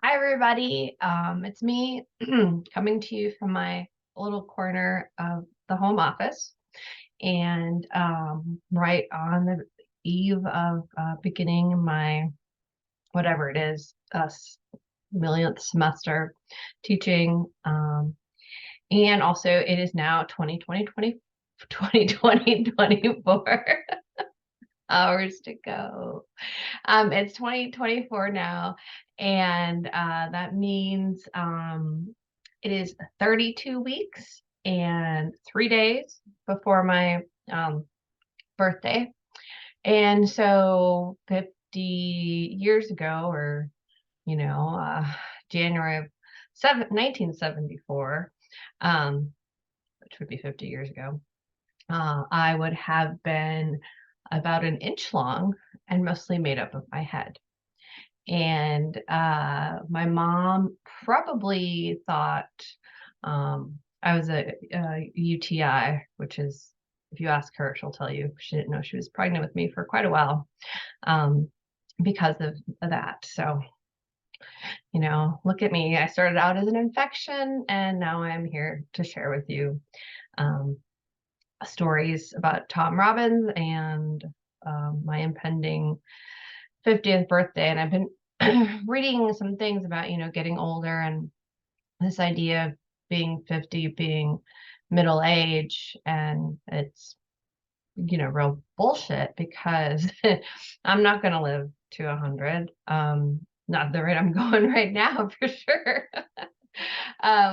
Hi, everybody. It's me coming to you from my little corner of the home office, and right on the eve of beginning my whatever it is, millionth semester teaching. And also, it is now 2024 hours to go. It's 2024 now, and that means it is 32 weeks and 3 days before my birthday. And so 50 years ago, or, January of 1974, which would be 50 years ago, I would have been about an inch long and mostly made up of my head. And my mom probably thought I was a UTI, which is, if you ask her, she'll tell you she didn't know she was pregnant with me for quite a while um, because of that. So, look at me. I started out as an infection, and now I'm here to share with you um, stories about Tom Robbins and my impending 50th birthday. And I've been reading some things about, getting older and this idea of being 50 being middle age. And it's, real bullshit because I'm not going to live to 100. Not the rate I'm going right now, for sure,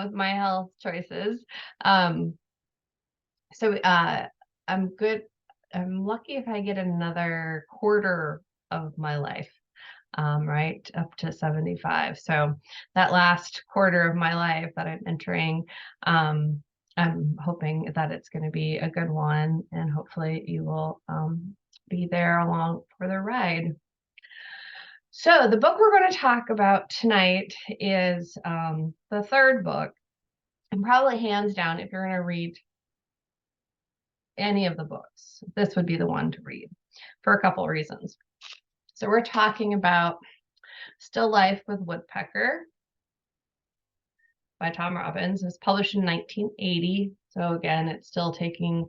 with my health choices. Um, so I'm good. I'm lucky if I get another quarter of my life, right up to 75. So that last quarter of my life that I'm entering, I'm hoping that it's going to be a good one, and hopefully you will be there along for the ride. So the book we're going to talk about tonight is the third book, and probably hands down, if you're going to read any of the books, this would be the one to read for a couple of reasons. So we're talking about Still Life with Woodpecker by Tom Robbins. It was published in 1980. So again, it's still taking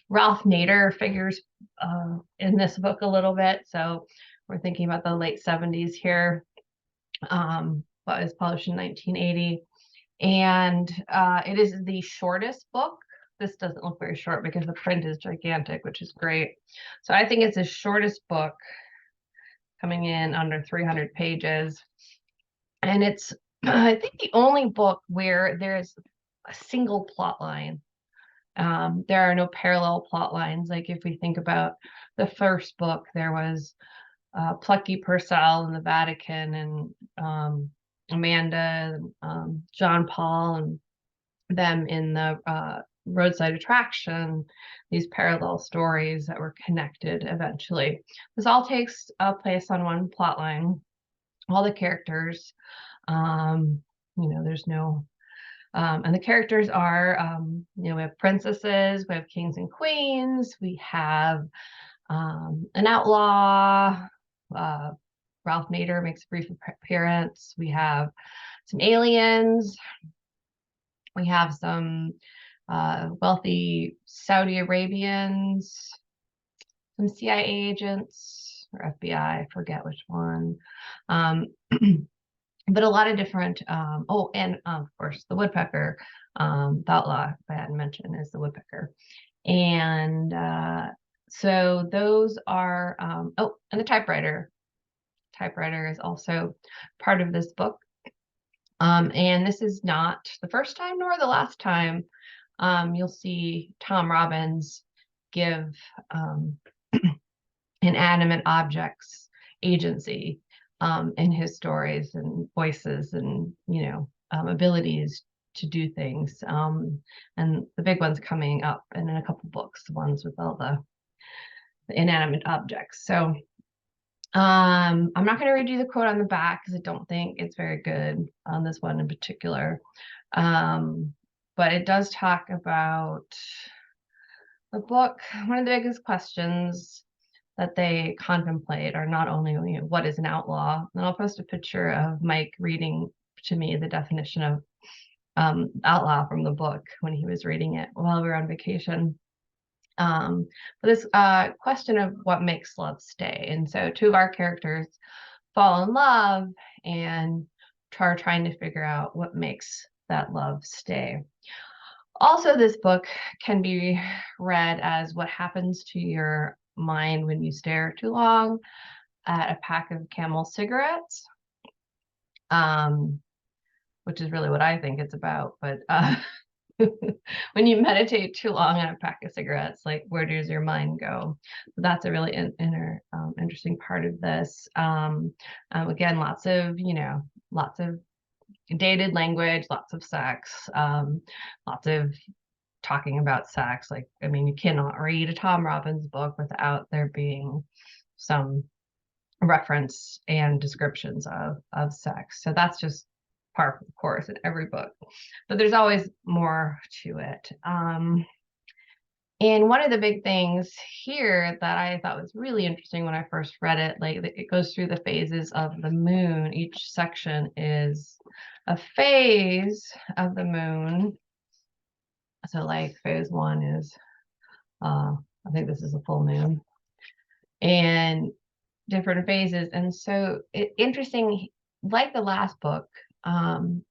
Ralph Nader figures in this book a little bit. So we're thinking about the late 70s here, but it was published in 1980. And it is the shortest book. This doesn't look very short because the print is gigantic, which is great. So I think it's the shortest book, coming in under 300 pages. And it's, I think, the only book where there's a single plot line. There are no parallel plot lines. Like if we think about the first book, there was Plucky Purcell in the Vatican, and Amanda, John Paul, and them in the roadside attraction, these parallel stories that were connected eventually. This all takes place on one plot line. All the characters, there's no, and the characters are, we have princesses, we have kings and queens, we have an outlaw, Ralph Nader makes a brief appearance, we have some aliens, we have some wealthy Saudi Arabians, some CIA agents or FBI, I forget which one. But a lot of different, and of course the woodpecker, the outlaw, if I hadn't mentioned, is the woodpecker. And so those are, and the typewriter. Typewriter is also part of this book. And this is not the first time nor the last time you'll see Tom Robbins give inanimate objects agency in his stories and voices and, abilities to do things. And the big one's coming up in a couple books, the ones with all the inanimate objects. So I'm not going to read you the quote on the back because I don't think it's very good on this one in particular. But it does talk about the book. One of the biggest questions that they contemplate are not only, what is an outlaw, and I'll post a picture of Mike reading to me the definition of outlaw from the book when he was reading it while we were on vacation. But this question of what makes love stay. And so two of our characters fall in love and are trying to figure out what makes that love stay. Also, this book can be read as what happens to your mind when you stare too long at a pack of Camel cigarettes, which is really what I think it's about. But when you meditate too long on a pack of cigarettes, like, where does your mind go? So that's a really interesting part of this. Again, lots of dated language, lots of sex, lots of talking about sex. Like, I mean, you cannot read a Tom Robbins book without there being some reference and descriptions of sex. So that's just par for the course in every book, but there's always more to it. And one of the big things here that I thought was really interesting when I first read it, like, it goes through the phases of the moon. Each section is a phase of the moon. So like phase one is, I think this is a full moon, and different phases. And so interesting, like the last book,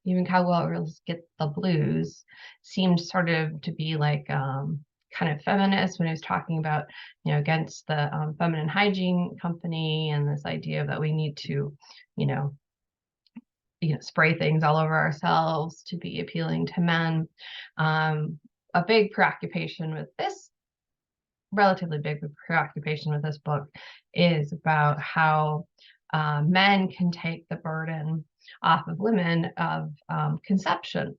even Cowgirls Get the Blues seemed sort of to be like kind of feminist when he was talking about, against the feminine hygiene company, and this idea that we need to, spray things all over ourselves to be appealing to men. A big preoccupation with this, relatively big preoccupation with this book, is about how men can take the burden off of women of conception.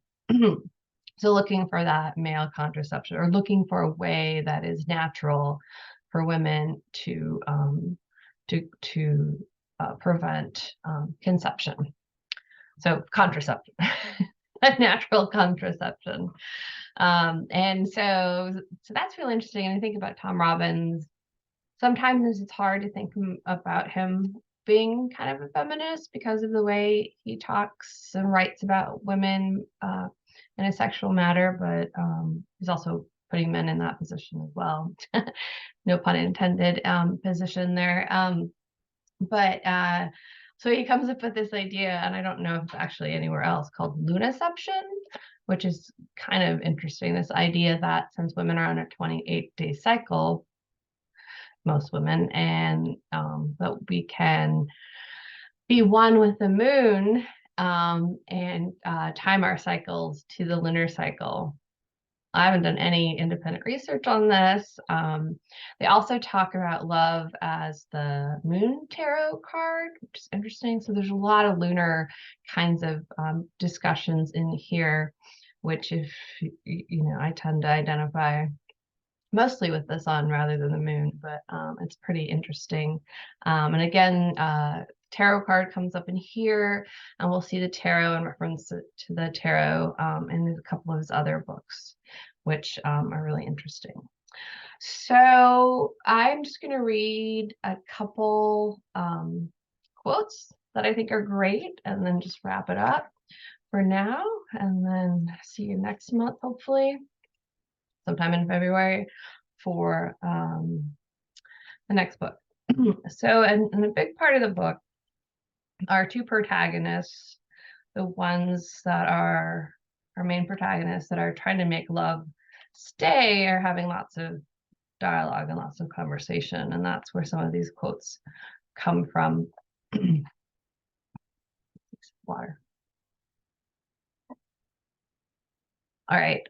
So looking for that male contraception, or looking for a way that is natural for women to prevent conception. So contraception, a natural contraception. And so that's really interesting. And I think about Tom Robbins, sometimes it's hard to think about him being kind of a feminist because of the way he talks and writes about women in a sexual matter, but he's also putting men in that position as well. No pun intended, position there. But so he comes up with this idea, and I don't know if it's actually anywhere else, called lunaception, which is kind of interesting. This idea that since women are on a 28-day cycle, most women, and that we can be one with the moon, and time our cycles to the lunar cycle. I haven't done any independent research on this. They also talk about love as the moon tarot card, which is interesting. So there's a lot of lunar kinds of discussions in here, which, if I tend to identify mostly with the sun rather than the moon, but it's pretty interesting. And again, tarot card comes up in here, and we'll see the tarot in reference to the tarot in a couple of his other books, which are really interesting. So I'm just going to read a couple quotes that I think are great, and then just wrap it up for now, and then see you next month, hopefully sometime in February, for the next book. So, and a big part of the book are two protagonists, the ones that are our main protagonists that are trying to make love stay, are having lots of dialogue and lots of conversation, and that's where some of these quotes come from. Water. All right.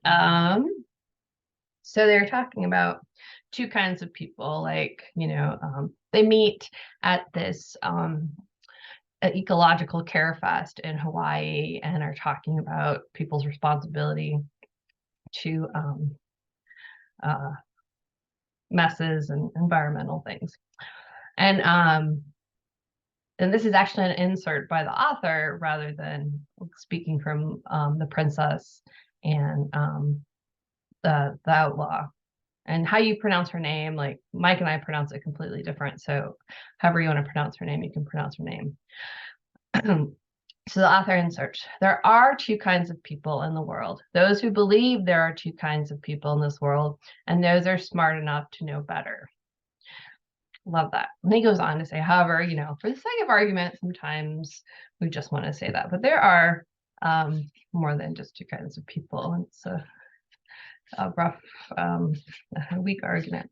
So they're talking about two kinds of people, like, they meet at this ecological care fest in Hawaii, and are talking about people's responsibility to messes and environmental things. And this is actually an insert by the author rather than speaking from the princess and the outlaw. And how you pronounce her name, like Mike and I pronounce it completely different. So however you want to pronounce her name, you can pronounce her name. So the author inserts, there are two kinds of people in the world. Those who believe there are two kinds of people in this world, and those are smart enough to know better. Love that. And he goes on to say, however, for the sake of argument, sometimes we just want to say that. But there are more than just two kinds of people. It's a rough, weak argument.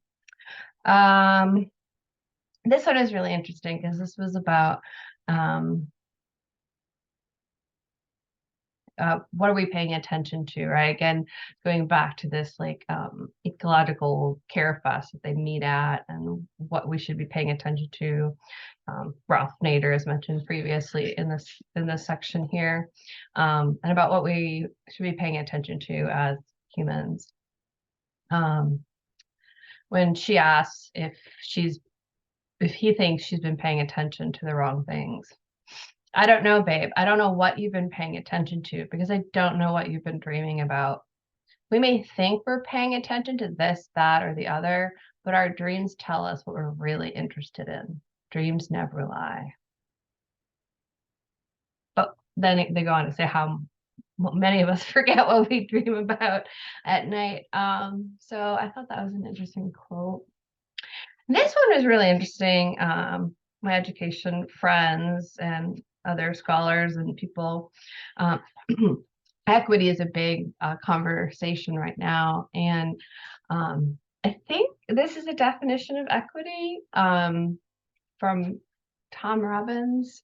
This one is really interesting because this was about what are we paying attention to, right? Again, going back to this like ecological care fest that they meet at and what we should be paying attention to. Ralph Nader is mentioned previously in this section here, and about what we should be paying attention to as humans. When she asks if he thinks she's been paying attention to the wrong things. I don't know, babe. I don't know what you've been paying attention to because I don't know what you've been dreaming about. We may think we're paying attention to this, that, or the other, but our dreams tell us what we're really interested in. Dreams never lie. But then they go on to say how many of us forget what we dream about at night. So I thought that was an interesting quote. This one was really interesting. My education friends and other scholars and people, equity is a big conversation right now. And I think this is a definition of equity from Tom Robbins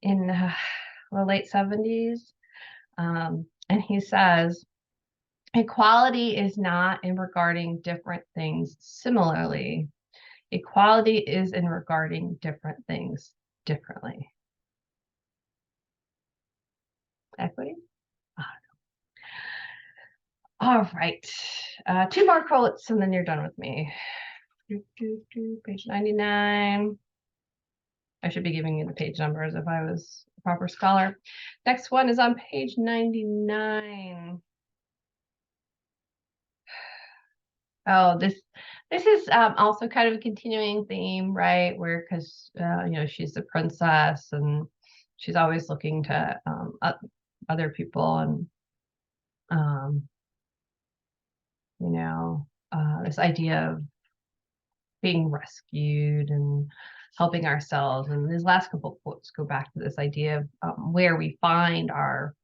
in the late 70s. And he says, equality is not in regarding different things similarly. Equality is in regarding different things differently. Equity? All right. Two more quotes and then you're done with me. Page 99. I should be giving you the page numbers if I was a proper scholar. Next one is on page 99. Oh, this is also kind of a continuing theme, right? Where because she's the princess and she's always looking to other people and this idea of being rescued and helping ourselves. And these last couple of quotes go back to this idea of where we find our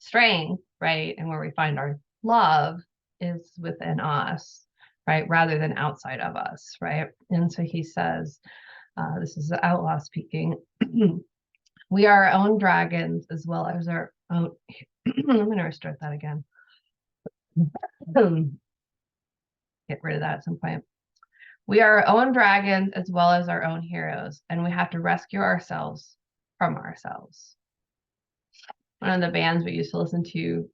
strength, right? And where we find our love is within us, right? Rather than outside of us, right? And so he says, this is the outlaw speaking, we are our own dragons as well as our own. I'm going to restart that again. Get rid of that at some point. We are our own dragons as well as our own heroes, and we have to rescue ourselves from ourselves. One of the bands we used to listen to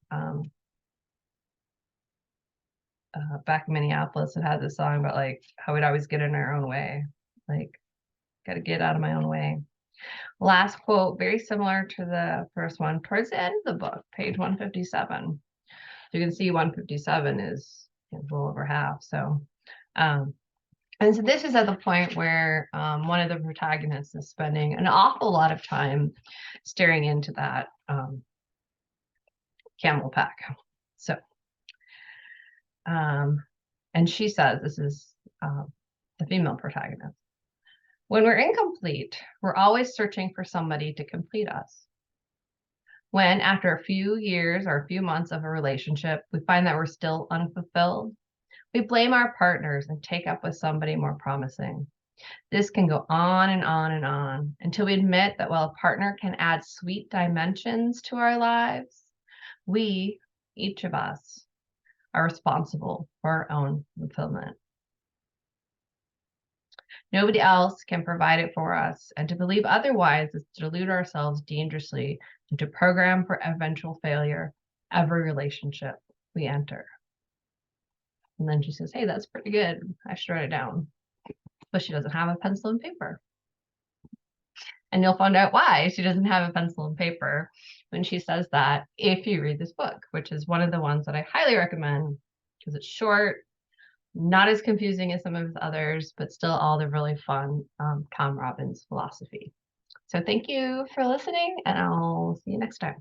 back in Minneapolis, it had this song about like how we'd always get in our own way, like got to get out of my own way. Last quote, very similar to the first one, towards the end of the book, page 157. You can see 157 is a little over half. So, and so this is at the point where one of the protagonists is spending an awful lot of time staring into that camel pack. So, and she says, this is the female protagonist. When we're incomplete, we're always searching for somebody to complete us. When, after a few years or a few months of a relationship, we find that we're still unfulfilled, we blame our partners and take up with somebody more promising. This can go on and on and on until we admit that while a partner can add sweet dimensions to our lives, we, each of us, are responsible for our own fulfillment. Nobody else can provide it for us, and to believe otherwise is to delude ourselves dangerously and to program for eventual failure every relationship we enter. And then she says, hey, that's pretty good. I should write it down. But she doesn't have a pencil and paper. And you'll find out why she doesn't have a pencil and paper when she says that if you read this book, which is one of the ones that I highly recommend because it's short, Not as confusing as some of his others, but still all the really fun Tom Robbins philosophy. So thank you for listening, and I'll see you next time.